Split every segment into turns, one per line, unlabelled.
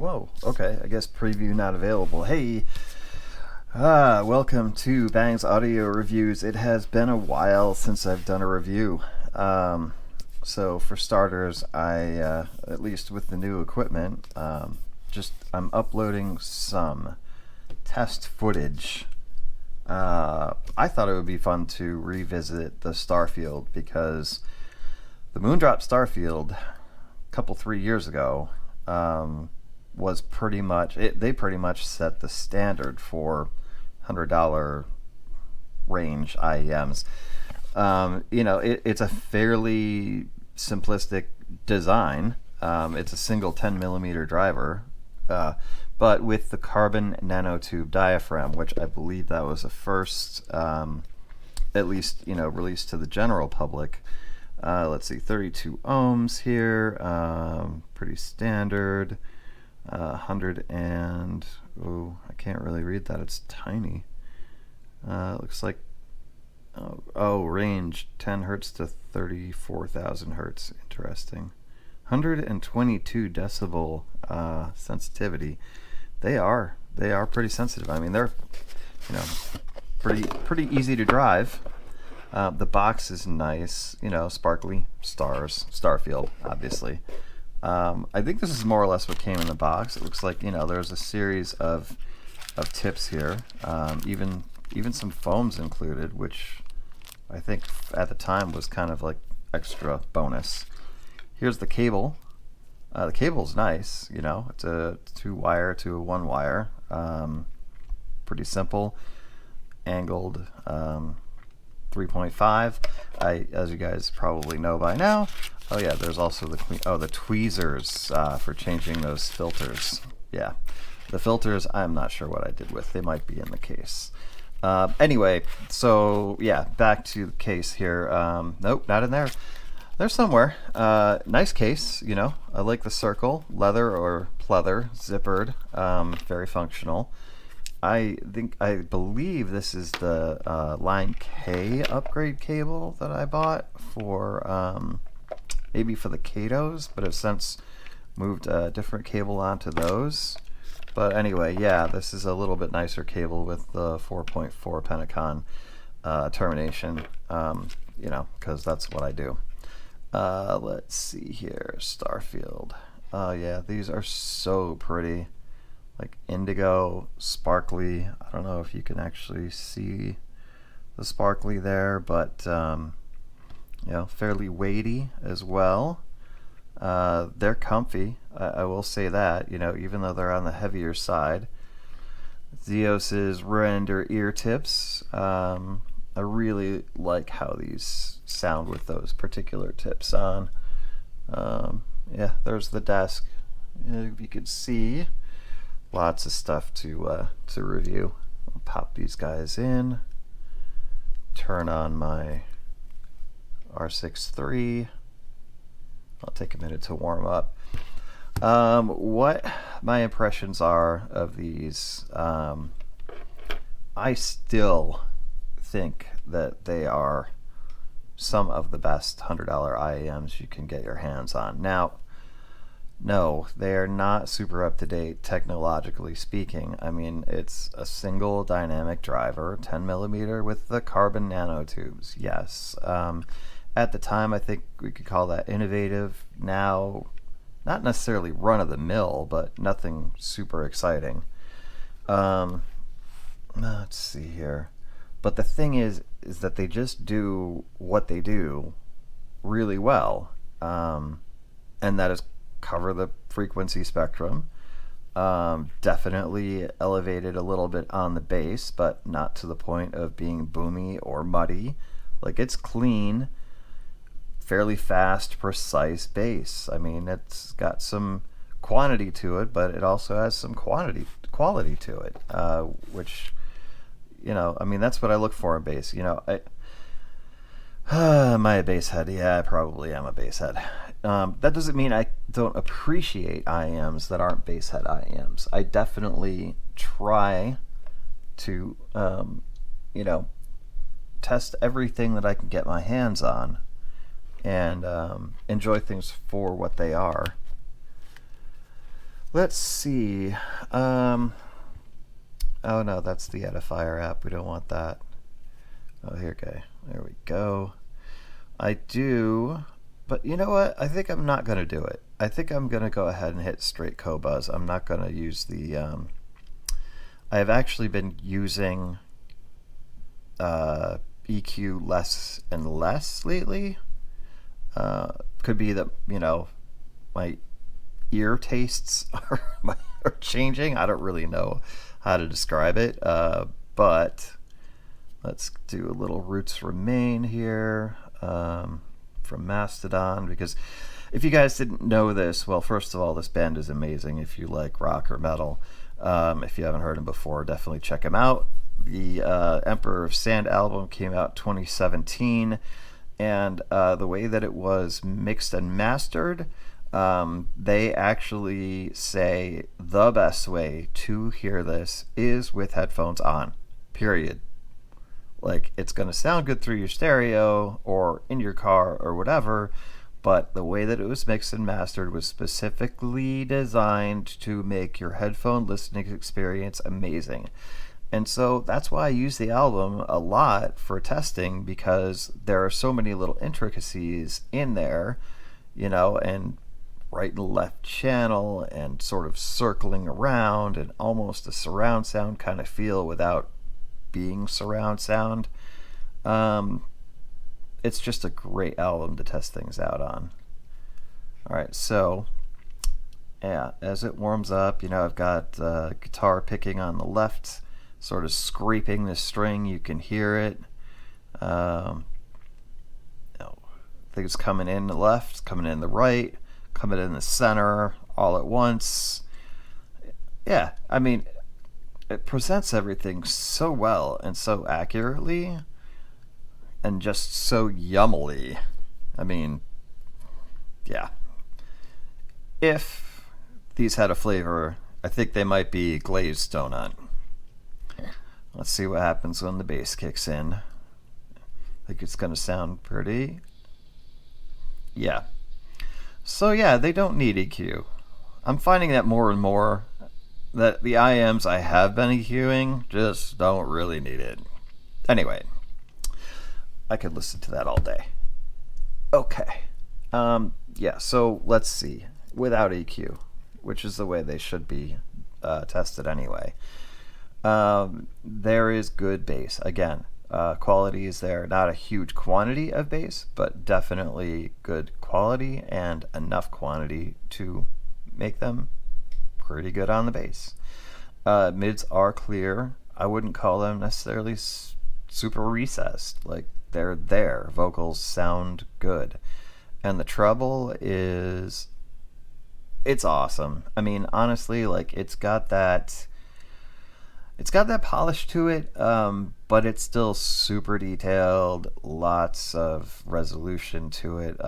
Whoa, okay, I guess preview not available. Hey, welcome to Bang's Audio Reviews. It has been a while since I've done a review. So for starters, at least with the new equipment, I'm uploading some test footage. I thought it would be fun to revisit the Starfield because the MOONDROP Starfield a couple 3 years ago was pretty much they pretty much set the standard for $100 range IEMs. It's a fairly simplistic design. It's a single 10mm driver, but with the carbon nanotube diaphragm, which I believe that was the first, at least released to the general public. Let's see, 32 ohms here, pretty standard. 100 and I can't really read that, it's tiny. Looks like range 10 hertz to 34,000 hertz. Interesting. 122 decibel sensitivity. They are pretty sensitive. I mean, they're pretty easy to drive. The box is nice, sparkly stars, Starfield, obviously. I think this is more or less what came in the box. It looks like there's a series of tips here, even some foams included, which I think at the time was kind of like extra bonus. Here's the cable. The cable's nice, it's a 2-wire to a 1-wire. Pretty simple, angled 3.5. As you guys probably know by now. Oh yeah, there's also the tweezers for changing those filters. Yeah, the filters, I'm not sure what I did with. They might be in the case. Anyway, so yeah, back to the case here. Nope, not in there. They're somewhere. Nice case, I like the circle, leather or pleather, zippered, very functional. I believe this is the Line K upgrade cable that I bought for maybe for the Katos, but have since moved a different cable onto those. But anyway, yeah, this is a little bit nicer cable with the 4.4 Penacon termination, because that's what I do. Let's see here, Starfield. Oh yeah, these are so pretty. Like indigo, sparkly. I don't know if you can actually see the sparkly there, but fairly weighty as well. They're comfy, I will say that, even though they're on the heavier side. Zeos's render ear tips. I really like how these sound with those particular tips on. Yeah, there's the desk. If you could see, lots of stuff to review. I'll pop these guys in. Turn on my R6 III. I'll take a minute to warm up. What my impressions are of these, I still think that they are some of the best $100 IEMs you can get your hands on. Now, no, they are not super up-to-date technologically speaking. I mean, it's a single dynamic driver, 10mm with the carbon nanotubes, yes. At the time, I think we could call that innovative. Now, not necessarily run-of-the-mill, but nothing super exciting. Let's see here. But the thing is that they just do what they do really well, and that is cover the frequency spectrum. Definitely elevated a little bit on the bass, but not to the point of being boomy or muddy. Like, it's clean, fairly fast, precise bass. I mean, it's got some quantity to it, but it also has some quality to it, which, I mean, that's what I look for in bass. Am I a bass head? Yeah, I probably am a bass head. That doesn't mean I don't appreciate IEMs that aren't bass head IEMs. I definitely try to, test everything that I can get my hands on and enjoy things for what they are. Let's see. Oh no, that's the Edifier app. We don't want that. Oh, here, okay. There we go. I do, but you know what? I think I'm not going to do it. I think I'm going to go ahead and hit straight Cobuzz. I'm not going to use the... I've actually been using EQ less and less lately. Could be that, you know, my ear tastes are changing. I don't really know how to describe it, but let's do a little Roots Remain here from Mastodon, because if you guys didn't know this, well, first of all, this band is amazing if you like rock or metal. If you haven't heard them before, definitely check them out. The Emperor of Sand album came out 2017, and the way that it was mixed and mastered, they actually say the best way to hear this is with headphones on, period. Like, it's going to sound good through your stereo or in your car or whatever, but the way that it was mixed and mastered was specifically designed to make your headphone listening experience amazing. And so that's why I use the album a lot for testing, because there are so many little intricacies in there, you know, and right and left channel and sort of circling around and almost a surround sound kind of feel without being surround sound. It's just a great album to test things out on. Alright, so yeah, as it warms up, you know, I've got guitar picking on the left, sort of scraping the string. You can hear it. I think it's coming in the left, coming in the right, coming in the center, all at once. Yeah, I mean, it presents everything so well and so accurately and just so yummily. I mean, yeah. If these had a flavor, I think they might be glazed donut. Let's see what happens when the bass kicks in. I think it's going to sound pretty. Yeah. So yeah, they don't need EQ. I'm finding that more and more, that the IMs I have been EQing just don't really need it. Anyway, I could listen to that all day. Okay. Yeah, so let's see. Without EQ, which is the way they should be tested anyway. There is good bass. Again, quality is there. Not a huge quantity of bass, but definitely good quality and enough quantity to make them pretty good on the bass. Mids are clear. I wouldn't call them necessarily super recessed. Like, they're there. Vocals sound good. And the treble is... it's awesome. I mean, honestly, like, it's got that polish to it, but it's still super detailed, lots of resolution to it,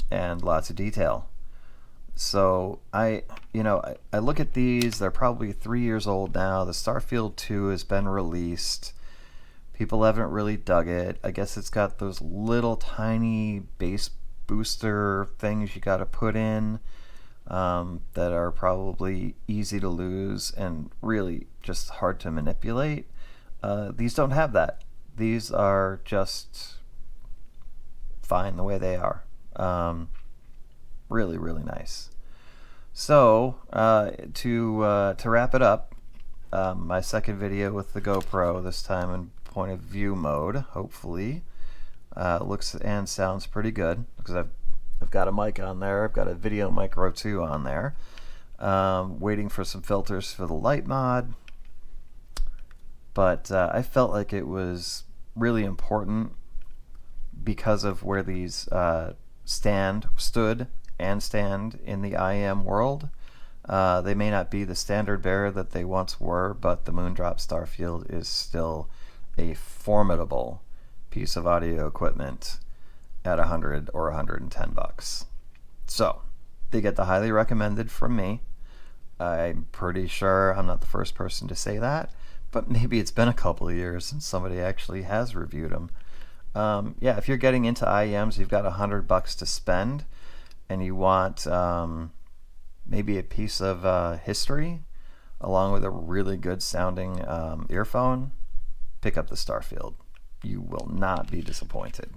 and lots of detail. So I look at these, they're probably 3 years old now. The Starfield 2 has been released. People haven't really dug it. I guess it's got those little tiny bass booster things you gotta put in, that are probably easy to lose and really just hard to manipulate. These don't have that. These are just fine the way they are. Really, really nice. So to wrap it up, my second video with the GoPro, this time in point of view mode, hopefully looks and sounds pretty good, because I've got a mic on there. I've got a Video Micro 2 on there. Waiting for some filters for the light mod. But I felt like it was really important because of where these stood and stand in the IM world. They may not be the standard bearer that they once were, but the Moondrop Starfield is still a formidable piece of audio equipment at $100 or $110. So they get the highly recommended from me. I'm pretty sure I'm not the first person to say that, but maybe it's been a couple of years since somebody actually has reviewed them. Yeah, if you're getting into IEMs, you've got $100 to spend, and you want maybe a piece of history, along with a really good sounding earphone, pick up the Starfield. You will not be disappointed.